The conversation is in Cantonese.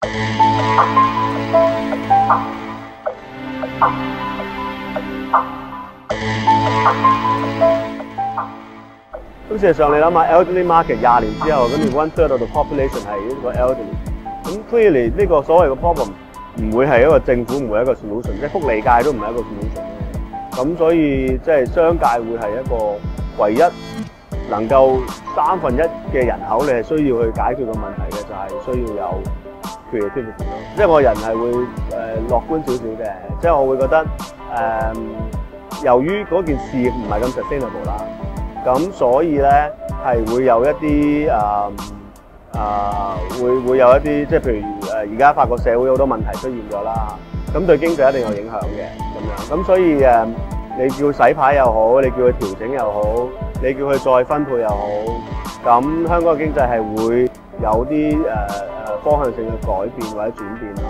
咁事實上你諗下 elderly market 20年之後，跟住 1/3 of the population 係呢個 elderly， 咁 clearly 呢個所謂嘅 problem 唔會係一個政府唔會係一個 solution， 即係福利界都唔係一個 solution。咁所以即係商界會係一個唯一能夠1/3嘅人口你係需要去解決個問題嘅，就係需要有 creativity 咯。即係我人係會樂觀少少嘅，即係我會覺得由於嗰件事唔係咁 sustainable 啦。咁所以咧係會有一啲會有一啲即係譬如而家發覺社會好多問題出現咗啦，咁對經濟一定有影響嘅咁樣。咁所以你叫洗牌又好，你叫佢調整又好，你叫佢再分配又好，咁香港嘅經濟係會有啲方向性嘅改變或者轉變咯。